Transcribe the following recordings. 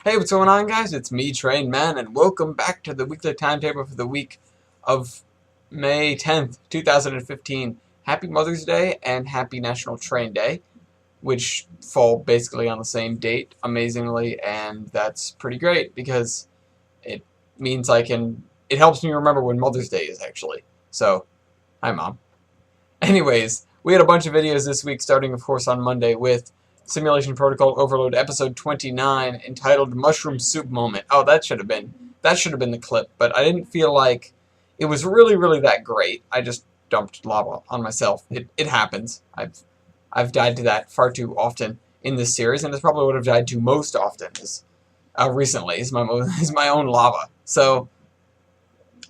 Hey, what's going on, guys? It's me, Train Man, and welcome back to the weekly timetable for the week of May 10th, 2015. Happy Mother's Day and Happy National Train Day, which fall basically on the same date, amazingly, and that's pretty great because it means it helps me remember when Mother's Day is, actually. So, hi, Mom. Anyways, we had a bunch of videos this week, starting, of course, on Monday with Simulation Protocol Overload episode 29, entitled Mushroom Soup Moment. Oh, that should have been the clip, but I didn't feel like it was really that great. I just dumped lava on myself. It happens. I've died to that far too often in this series, and it's probably what I've died to most often recently is my own lava. So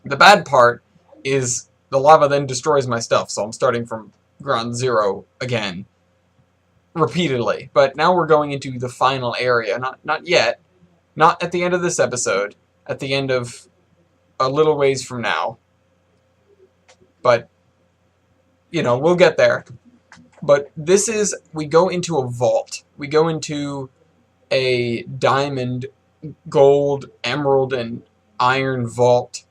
the bad part is the lava then destroys my stuff, so I'm starting from ground zero again. Repeatedly, but now we're going into the final area. Not yet. Not at the end of this episode. At the end of a little ways from now. But, you know, we'll get there. But this is, we go into a vault. We go into a diamond, gold, emerald, and iron vault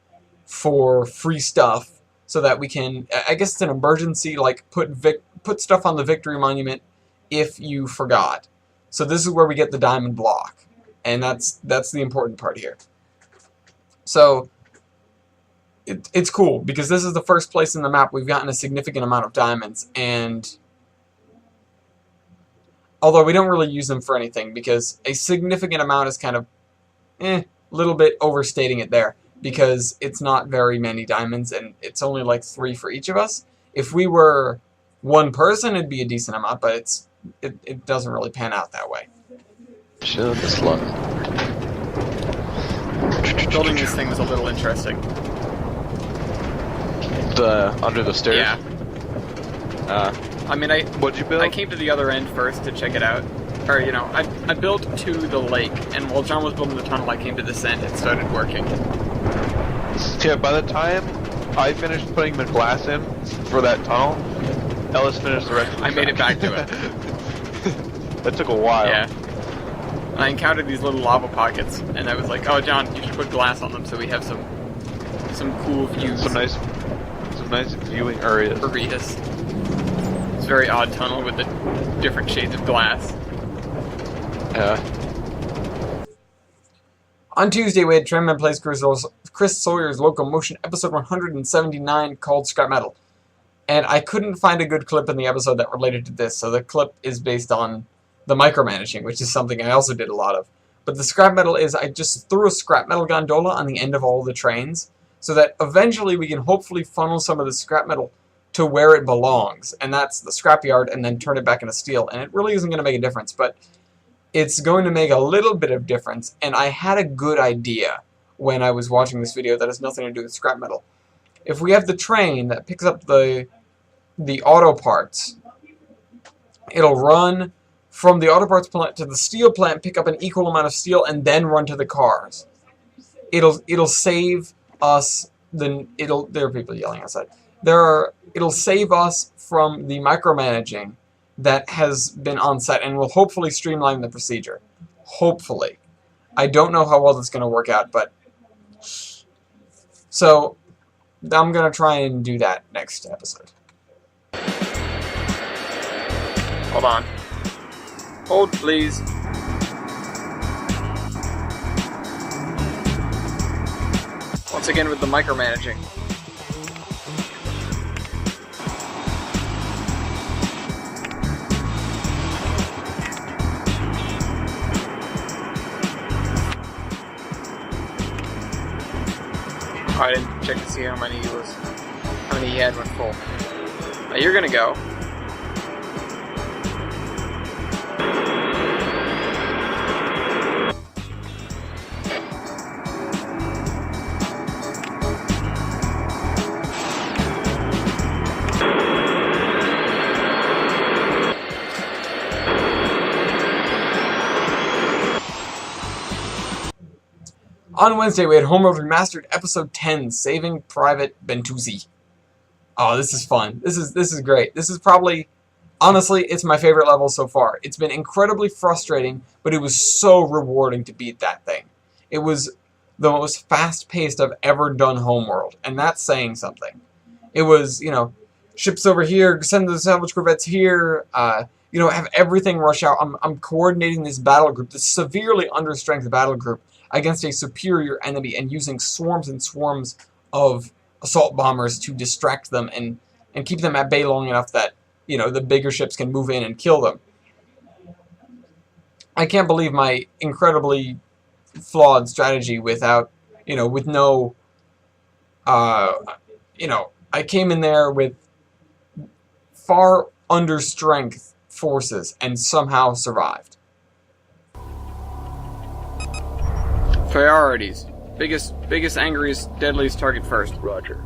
for free stuff so that we can, I guess it's an emergency, like put stuff on the Victory Monument if you forgot. So this is where we get the diamond block, and that's the important part here. So it's cool because this is the first place in the map we've gotten a significant amount of diamonds, and although we don't really use them for anything because a significant amount is kind of a little bit overstating it there because it's not very many diamonds and it's only like 3 for each of us. If we were one person, it'd be a decent amount, but it doesn't really pan out that way. Chill this luck. Building this thing was a little interesting. Under the stairs? Yeah. I mean, what'd you build? I came to the other end first to check it out. Or, you know, I built to the lake, and while John was building the tunnel, I came to this end and started working. Yeah, by the time I finished putting the glass in for that tunnel, Ellis finished the rest of the I made it back to it. That took a while. Yeah. I encountered these little lava pockets, and I was like, oh, John, you should put glass on them so we have some cool views. Some nice viewing areas. It's a very odd tunnel with the different shades of glass. Yeah. On Tuesday, we had Trainman Plays Chris Sawyer's Locomotion, episode 179, called Scrap Metal. And I couldn't find a good clip in the episode that related to this, so the clip is based on the micromanaging, which is something I also did a lot of. But the scrap metal is, I just threw a scrap metal gondola on the end of all the trains, so that eventually we can hopefully funnel some of the scrap metal to where it belongs, and that's the scrapyard, and then turn it back into steel. And it really isn't going to make a difference, but it's going to make a little bit of difference, and I had a good idea when I was watching this video that has nothing to do with scrap metal. If we have the train that picks up the auto parts, it'll run from the auto parts plant to the steel plant, pick up an equal amount of steel, and then run to the cars. It'll save us there are people yelling outside. It'll save us from the micromanaging that has been on set, and will hopefully streamline the procedure. Hopefully. I don't know how well that's going to work out, but so I'm going to try and do that next episode. Hold on. Hold, please. Once again with the micromanaging. Oh, I didn't check to see how many he had when full. Now you're gonna go. On Wednesday, we had Homeworld Remastered Episode 10, Saving Private Bentuzzi. Oh, this is fun. This is great. This is probably Honestly, it's my favorite level so far. It's been incredibly frustrating, but it was so rewarding to beat that thing. It was the most fast-paced I've ever done Homeworld, and that's saying something. It was, ships over here, send the salvage corvettes here, have everything rush out. I'm coordinating this battle group, this severely understrength battle group, against a superior enemy and using swarms and swarms of assault bombers to distract them and keep them at bay long enough that, the bigger ships can move in and kill them. I can't believe my incredibly flawed strategy with no, I came in there with far under strength forces and somehow survived. Priorities. Biggest, angriest, deadliest target first. Roger.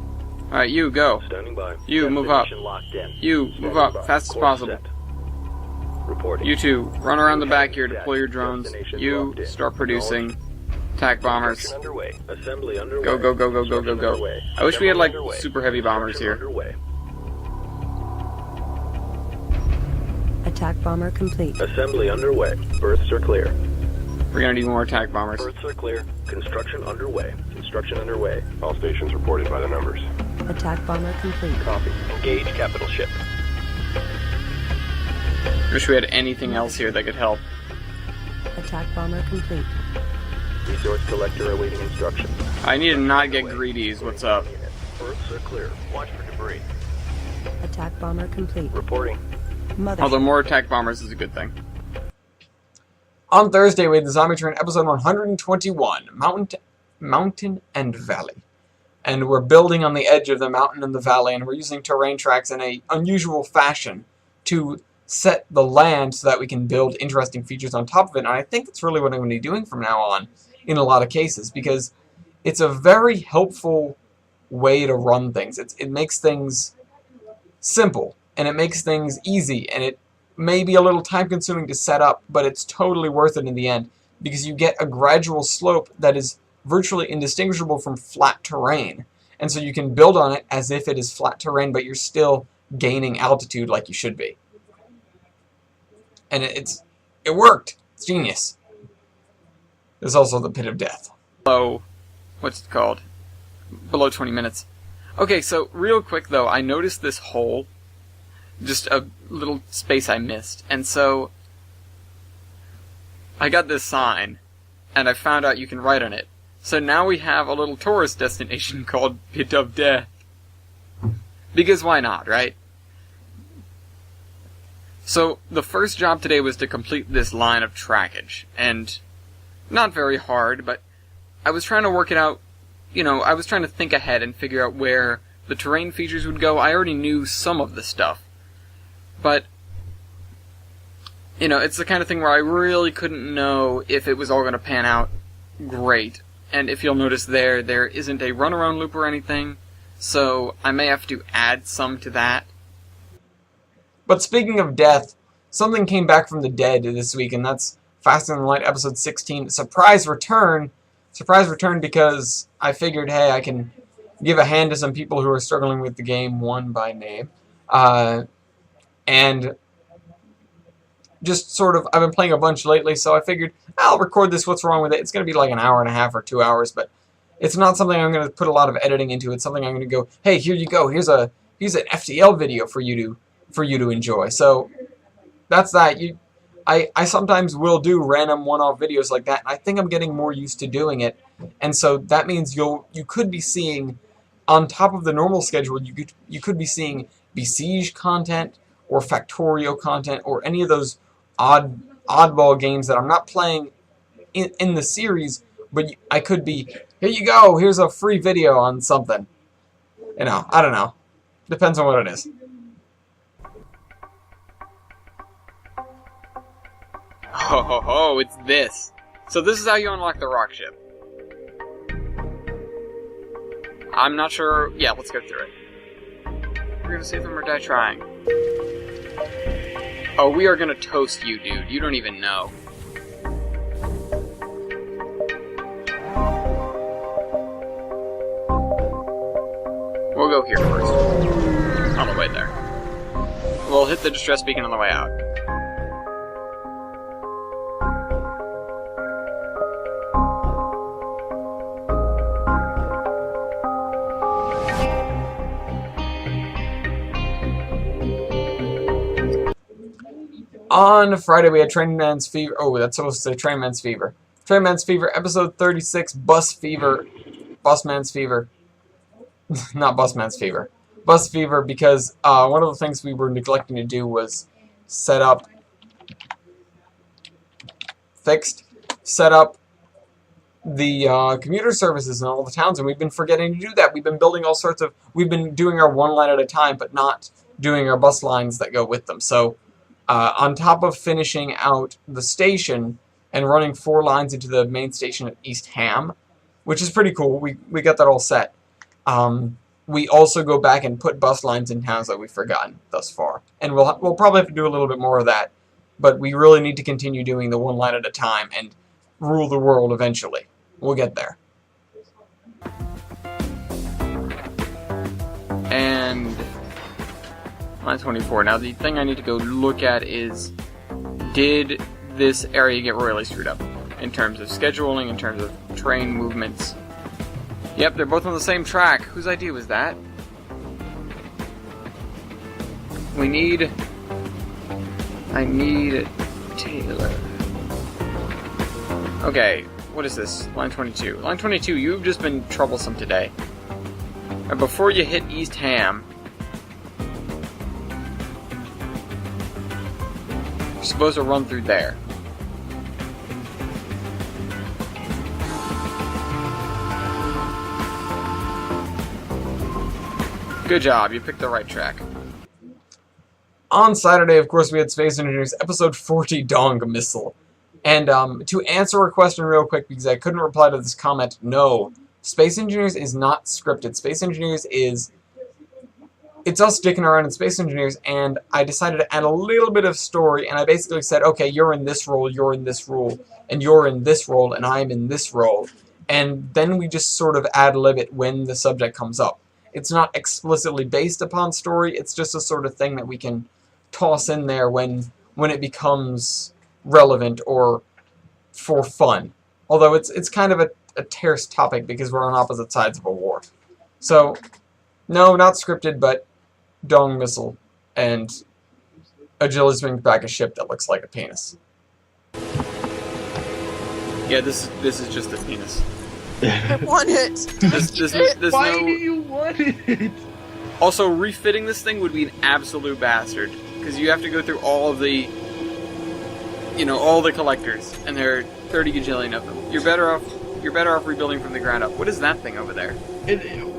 Alright, you, go. Standing by. You, move up. Destination locked in. You, move up, fast as Course possible. set. Reporting. You two, run around the back here, Set. deploy your drones. Destination You, locked in. start producing attack bombers. Construction underway. Assembly underway. Go, go, go, go, go, go, Construction go. underway. I wish we had, like, Assembly underway. super heavy bombers Construction here. underway. Attack bomber complete. Assembly underway. Berths are clear. We're gonna need more attack bombers. Berths are clear. Construction underway. Construction underway. All stations reported by the numbers. Attack bomber complete. Copy. Engage capital ship. Wish we had anything else here that could help. Attack bomber complete. Resource collector awaiting instruction. I need to not get greedy is what's up. Berths are clear. Watch for debris. Attack bomber complete. Reporting. Mother. Although more attack bombers is a good thing. On Thursday, we had the Zombie Train episode 121, Mountain and Valley. And we're building on the edge of the mountain and the valley, and we're using terrain tracks in an unusual fashion to set the land so that we can build interesting features on top of it. And I think that's really what I'm going to be doing from now on in a lot of cases, because it's a very helpful way to run things. It makes things simple, and it makes things easy, and it may be a little time-consuming to set up, but it's totally worth it in the end, because you get a gradual slope that is virtually indistinguishable from flat terrain. And so you can build on it as if it is flat terrain, but you're still gaining altitude like you should be. And it worked. It's genius. There's also the Pit of Death. Below, what's it called? Below 20 minutes. Okay, so real quick though, I noticed this hole. Just a little space I missed. And so I got this sign, and I found out you can write on it. So now we have a little tourist destination called Pit of Death. Because why not, right? So the first job today was to complete this line of trackage. And not very hard, but I was trying to work it out. I was trying to think ahead and figure out where the terrain features would go. I already knew some of the stuff. But, it's the kind of thing where I really couldn't know if it was all going to pan out great. And if you'll notice there isn't a runaround loop or anything, so I may have to add some to that. But speaking of death, something came back from the dead this week, and that's Faster Than Light episode 16. Surprise return! Surprise return because I figured, hey, I can give a hand to some people who are struggling with the game, one by name. And just sort of, I've been playing a bunch lately, so I figured I'll record this, what's wrong with it. It's going to be like an hour and a half or 2 hours, but it's not something I'm going to put a lot of editing into. It's something I'm going to go, hey, here you go. Here's an FTL video for you to enjoy. So that's that. I sometimes will do random one-off videos like that, and I think I'm getting more used to doing it. And so that means you could be seeing, on top of the normal schedule, you could be seeing Besiege content, or Factorio content, or any of those oddball games that I'm not playing in the series, but I could be, here you go, here's a free video on something. I don't know. Depends on what it is. Ho ho ho, it's this. So this is how you unlock the rock ship. I'm not sure, yeah, let's go through it. We're gonna save them or die trying. Oh, we are gonna toast you, dude. You don't even know. We'll go here first. On the way there. We'll hit the distress beacon on the way out. On Friday, we had Trainman's Fever. Oh, that's supposed to say Trainman's Fever. Trainman's Fever, episode 36, Bus Fever. Busman's Fever. Not Busman's Fever. Bus Fever, because one of the things we were neglecting to do was set up the commuter services in all the towns, and we've been forgetting to do that. We've been building all sorts of... We've been doing our one line at a time, but not doing our bus lines that go with them. So, on top of finishing out the station and running 4 lines into the main station at East Ham, which is pretty cool, we got that all set. We also go back and put bus lines in towns that we've forgotten thus far. And we'll probably have to do a little bit more of that, but we really need to continue doing the one line at a time and rule the world eventually. We'll get there. And line 24. Now the thing I need to go look at is, did this area get royally screwed up? In terms of scheduling, in terms of train movements. Yep, they're both on the same track. Whose idea was that? I need Taylor. Okay, what is this? Line 22. Line 22, you've just been troublesome today. And before you hit East Ham, you're supposed to run through there. Good job, you picked the right track. On Saturday, of course, we had Space Engineers episode 40, Dong Missile. And to answer a question real quick, because I couldn't reply to this comment, no, Space Engineers is not scripted. Space Engineers is... It's us dicking around in Space Engineers, and I decided to add a little bit of story, and I basically said, okay, you're in this role, you're in this role, and you're in this role, and I'm in this role. And then we just sort of ad-lib it when the subject comes up. It's not explicitly based upon story, it's just a sort of thing that we can toss in there when it becomes relevant or for fun. Although it's kind of a terse topic because we're on opposite sides of a war. So, no, not scripted, but Dong Missile and Agility brings back a ship that looks like a penis. Yeah, this is just a penis. I want it. There's Why no... do you want it? Also, refitting this thing would be an absolute bastard, because you have to go through all of the, all the collectors, and there are 30 gajillion of them. You're better off rebuilding from the ground up. What is that thing over there?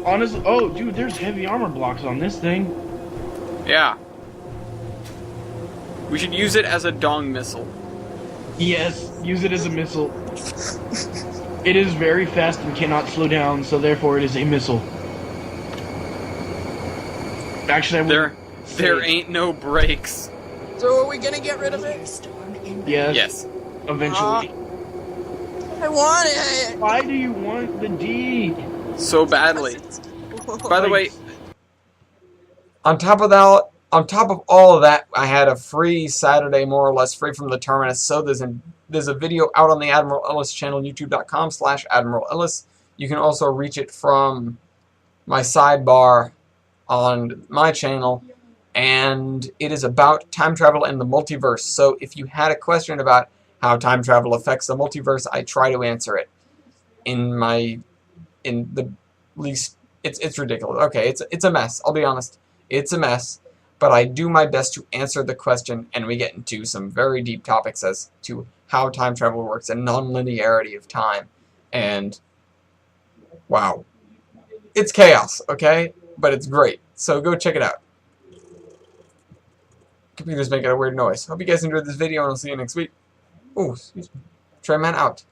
Honestly, oh, dude, there's heavy armor blocks on this thing. Yeah. We should use it as a Dong Missile. Yes, use it as a missile. It is very fast and cannot slow down, so therefore it is a missile. Actually, I would there ain't no brakes. So are we gonna get rid of it? Yes. Eventually. I want it. Why do you want the D? So badly. By the way, On top of all of that, I had a free Saturday, more or less, free from the Terminus. So there's a video out on the Admiral Ellis channel, youtube.com/Admiral Ellis. You can also reach it from my sidebar on my channel, and it is about time travel and the multiverse. So if you had a question about how time travel affects the multiverse, I try to answer it in the least. It's ridiculous. Okay, it's a mess. I'll be honest, it's a mess. But I do my best to answer the question, and we get into some very deep topics as to how time travel works and non-linearity of time. And wow, it's chaos, okay? But it's great. So go check it out. Computer's making a weird noise. Hope you guys enjoyed this video, and I'll see you next week. Ooh, excuse me. Trainman out.